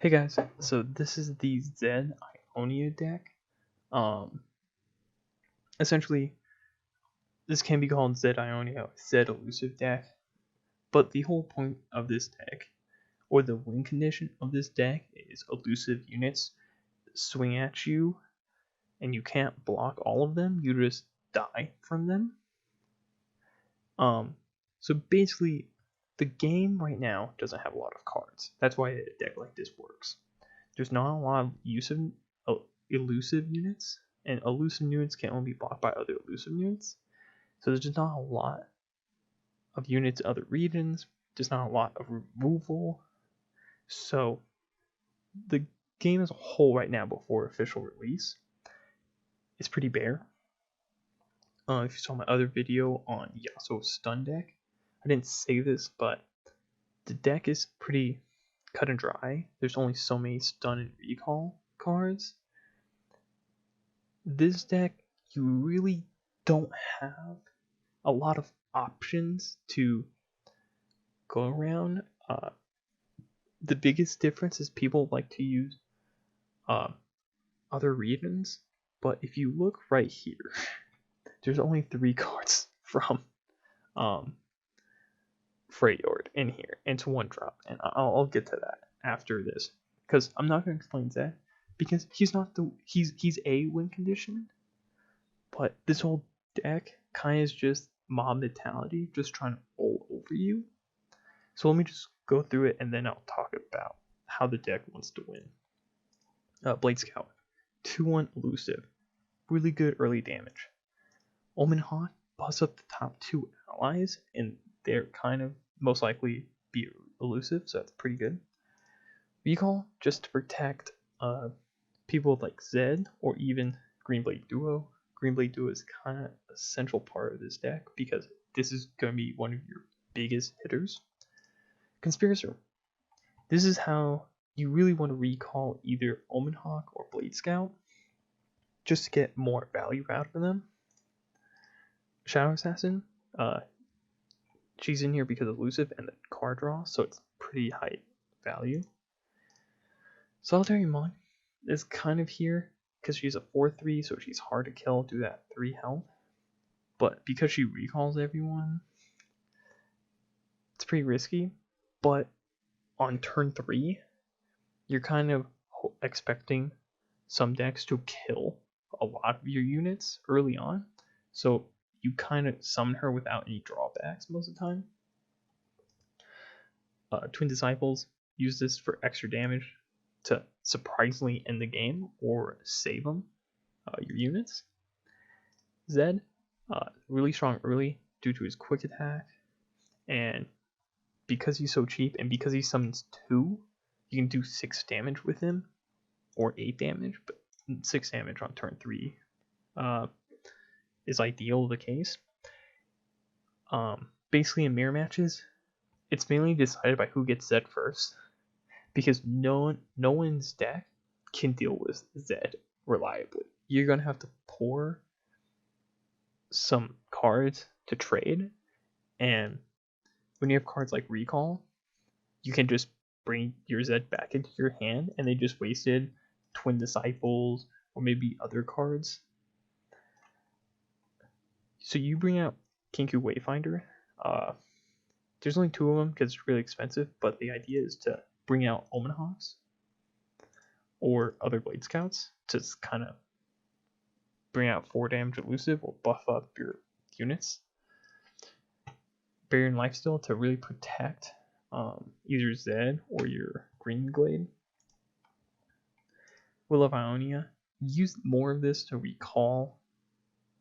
Hey guys, so this is the Z Ionia deck. Um, Essentially, this can be called Z Ionia, Z elusive deck. But the whole point of this deck, or the win condition of this deck, is elusive units swing at you, and you can't block all of them. You just die from them. So basically, the game right now doesn't have a lot of cards. That's why a deck like this works. There's not a lot of use of elusive units, and elusive units can only be blocked by other elusive units. So there's just not a lot of units in other regions. There's not a lot of removal. So the game as a whole right now before official release is pretty bare. If you saw my other video on Yasuo's stun deck, I didn't say this, but the deck is pretty cut and dry. There's only so many stun and recall cards. This deck, you really don't have a lot of options to go around. The biggest difference is people like to use other regions, but if you look right here, there's only 3 cards from Freljord in here, and it's 1 drop, and I'll get to that after this, because I'm not going to explain that, because he's not he's a win condition, but this whole deck kind of is just mob mentality, just trying to roll over you. So let me just go through it, and then I'll talk about how the deck wants to win. Blade Scout, 2/1 elusive, really good early damage. Omen Hawk busts up the top 2 allies, and they're kind of most likely be elusive, so that's pretty good. Recall, just to protect people like Zed or even Greenblade Duo. Greenblade Duo is kind of a central part of this deck because this is going to be one of your biggest hitters. Conspirator. This is how you really want to recall either Omen Hawk or Blade Scout just to get more value out of them. Shadow Assassin, she's in here because of elusive and the card draw, so it's pretty high value. Solitary Monk is kind of here because she's a 4/3, so she's hard to kill due to that 3 health. But because she recalls everyone, it's pretty risky. But on turn 3, you're kind of expecting some decks to kill a lot of your units early on, so you kind of summon her without any drawbacks most of the time. Twin Disciples, use this for extra damage to surprisingly end the game or save them, your units. Zed, really strong early due to his quick attack, and because he's so cheap and because he summons 2, you can do 6 damage with him, or 8 damage, but 6 damage on turn 3 is ideal the case. Basically in mirror matches, it's mainly decided by who gets Zed first, because no one's deck can deal with Zed reliably. You're gonna have to pour some cards to trade, and when you have cards like Recall, you can just bring your Zed back into your hand, and they just wasted Twin Disciples or maybe other cards. So you bring out Kinku Wayfinder. There's only 2 of them because it's really expensive, but the idea is to bring out Omen Hawks or other Blade Scouts to kind of bring out 4 damage elusive or buff up your units. Barrier and Lifesteal to really protect either Zed or your Greenblade. Will of Ionia, use more of this to recall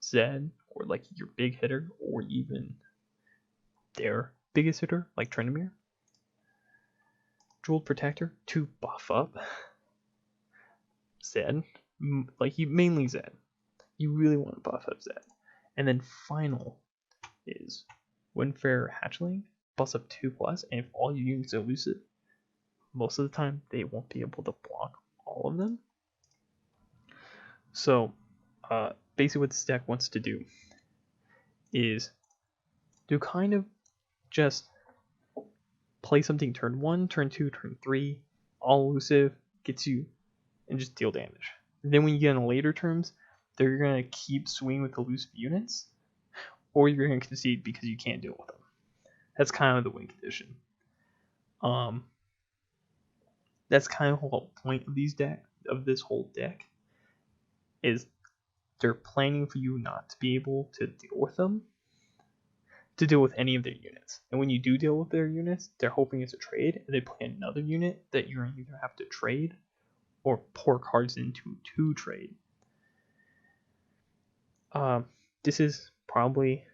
Zed or like your big hitter or even their biggest hitter like Trendemir. Jeweled Protector to buff up Zed, like mainly Zed. You really want to buff up Zed. And then final is Windfarer Hatchling, buffs up 2+, and if all your units are elusive, most of the time they won't be able to block all of them. So basically what this deck wants to do is to kind of just play something turn 1, turn 2, turn 3, all elusive, gets you, and just deal damage. And then when you get in later terms, they're going to keep swinging with elusive units, or you're going to concede because you can't deal with them. That's kind of the win condition. That's kind of the whole point of this whole deck, is they're planning for you not to be able to deal with them, to deal with any of their units. And when you do deal with their units, they're hoping it's a trade, and they play another unit that you're going to either have to trade or pour cards into to trade. This is probably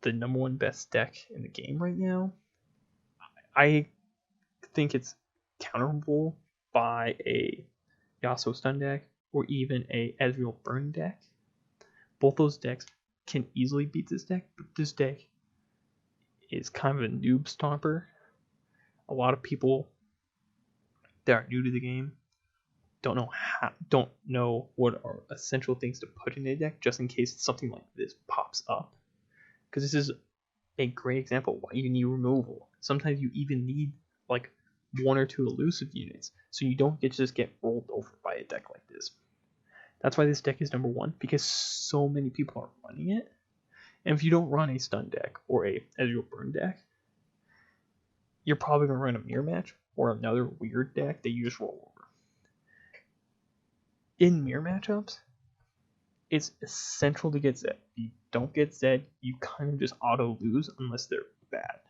the number one best deck in the game right now. I think it's counterable by a Yasuo stun deck or even a Ezreal burn deck. Both those decks can easily beat this deck, but this deck is kind of a noob stomper. A lot of people that are new to the game don't know what are essential things to put in a deck just in case something like this pops up. Because this is a great example of why you need removal. Sometimes you even need like 1 or 2 elusive units, so you don't just get rolled over by a deck like this. That's why this deck is number 1, because so many people are running it. And if you don't run a stun deck or a Ezreal burn deck, you're probably going to run a mirror match or another weird deck that you just roll over. In mirror matchups, it's essential to get Zed. If you don't get Zed, you kind of just auto lose unless they're bad.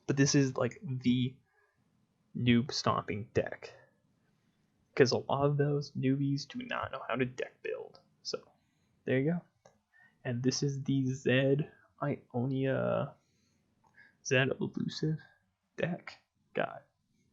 But this is like the noob stomping deck, because a lot of those newbies do not know how to deck build. So there you go. And this is the Zed Ionia Zed elusive deck guide.